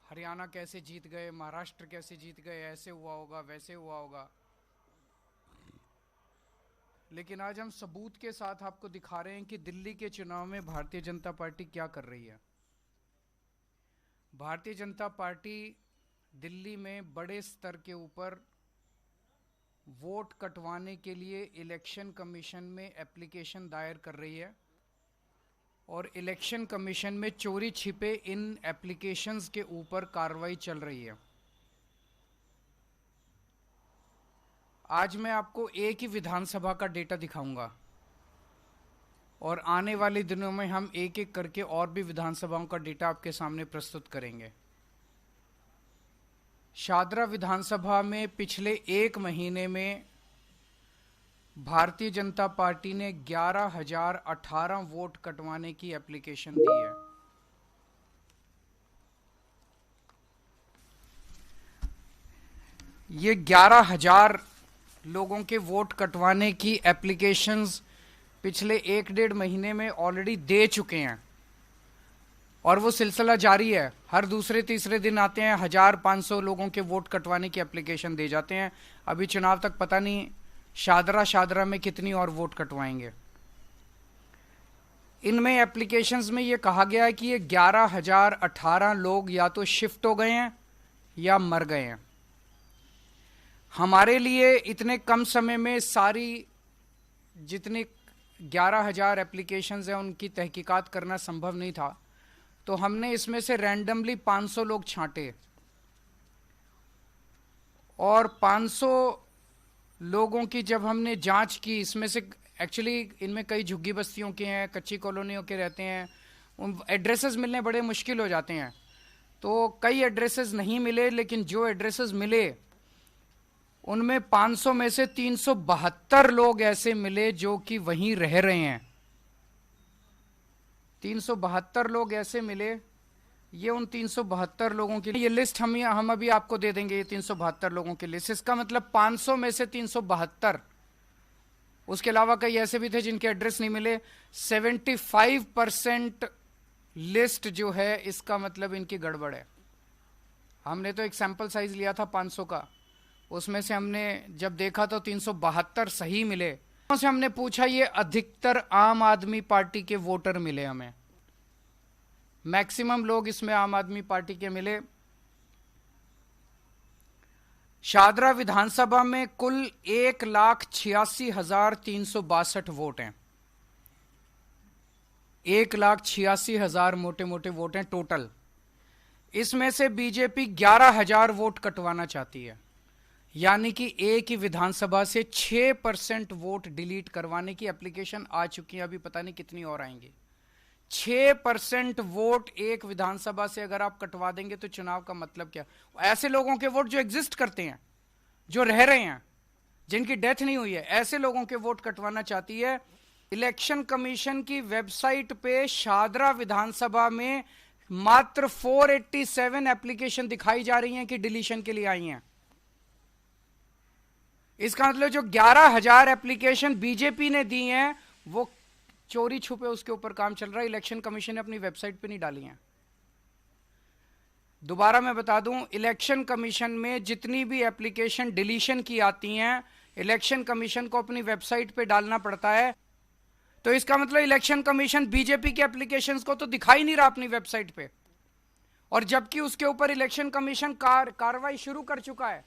हरियाणा कैसे जीत गए, महाराष्ट्र कैसे जीत गए, ऐसे हुआ होगा, वैसे हुआ होगा। लेकिन आज हम सबूत के साथ आपको दिखा रहे हैं कि दिल्ली के चुनाव में भारतीय जनता पार्टी क्या कर रही है। भारतीय जनता पार्टी दिल्ली में बड़े स्तर के ऊपर वोट कटवाने के लिए इलेक्शन कमीशन में एप्लीकेशन दायर कर रही है और इलेक्शन कमीशन में चोरी छिपे इन एप्लीकेशंस के ऊपर कार्रवाई चल रही है। आज मैं आपको एक ही विधानसभा का डेटा दिखाऊंगा और आने वाले दिनों में हम एक एक करके और भी विधानसभाओं का डेटा आपके सामने प्रस्तुत करेंगे। शादरा विधानसभा में पिछले एक महीने में भारतीय जनता पार्टी ने 11,018 वोट कटवाने की एप्लीकेशन दी है। ये 11,000 लोगों के वोट कटवाने की एप्लीकेशंस पिछले एक डेढ़ महीने में ऑलरेडी दे चुके हैं और वो सिलसिला जारी है। हर दूसरे तीसरे दिन आते हैं, 1,500 लोगों के वोट कटवाने की एप्लीकेशन दे जाते हैं। अभी चुनाव तक पता नहीं शादरा में कितनी और वोट कटवाएंगे। इनमें एप्लीकेशंस में ये कहा गया है कि ये 11,018 लोग या तो शिफ्ट हो गए हैं या मर गए हैं। हमारे लिए इतने कम समय में सारी जितनी 11,000 एप्लीकेशंस हैं उनकी तहकीकात करना संभव नहीं था, तो हमने इसमें से रैंडमली 500 लोग छांटे और 500 लोगों की जब हमने जांच की, इसमें से एक्चुअली इनमें कई झुग्गी बस्तियों के हैं, कच्ची कॉलोनियों के रहते हैं, उन एड्रेसेस मिलने बड़े मुश्किल हो जाते हैं। तो कई एड्रेसेस नहीं मिले, लेकिन जो एड्रेसेस मिले उनमें 500 में से 372 लोग ऐसे मिले जो कि वहीं रह रहे हैं। 372 लोग ऐसे मिले। ये उन 372 लोगों की ये लिस्ट हम अभी आपको दे देंगे। ये 372 लोगों की लिस्ट, इसका मतलब 500 में से 372। उसके अलावा कई ऐसे भी थे जिनके एड्रेस नहीं मिले। 75% लिस्ट जो है, इसका मतलब इनकी गड़बड़ है। हमने तो एक सैंपल साइज लिया था 500 का, उसमें से हमने जब देखा तो 372 सही मिले। से हमने पूछा, ये अधिकतर आम आदमी पार्टी के वोटर मिले हमें, मैक्सिमम लोग इसमें आम आदमी पार्टी के मिले। शादरा विधानसभा में कुल 1,86,362 वोट हैं। 1,86,000 मोटे मोटे वोट हैं टोटल। इसमें से बीजेपी 11,000 वोट कटवाना चाहती है, यानी कि एक ही विधानसभा से 6% वोट डिलीट करवाने की एप्लीकेशन आ चुकी है। अभी पता नहीं कितनी और आएंगी। 6% वोट एक विधानसभा से अगर आप कटवा देंगे तो चुनाव का मतलब क्या? ऐसे लोगों के वोट जो एग्जिस्ट करते हैं, जो रह रहे हैं, जिनकी डेथ नहीं हुई है, ऐसे लोगों के वोट कटवाना चाहती है। इलेक्शन कमीशन की वेबसाइट पे शादरा विधानसभा में मात्र 487 एप्लीकेशन दिखाई जा रही हैं कि डिलीशन के लिए आई हैं। इसका मतलब जो 11,000 एप्लीकेशन बीजेपी ने दी हैं वो चोरी छुपे उसके ऊपर काम चल रहा है। इलेक्शन कमीशन ने अपनी वेबसाइट पे नहीं डाली हैं। दोबारा मैं बता दूं, इलेक्शन कमीशन में जितनी भी एप्लीकेशन डिलीशन की आती हैं, इलेक्शन कमीशन को अपनी वेबसाइट पे डालना पड़ता है। तो इसका मतलब इलेक्शन कमीशन बीजेपी के एप्लीकेशंस को तो दिखा ही नहीं रहा अपनी वेबसाइट पे, और जबकि उसके ऊपर इलेक्शन कमीशन कार्रवाई शुरू कर चुका है।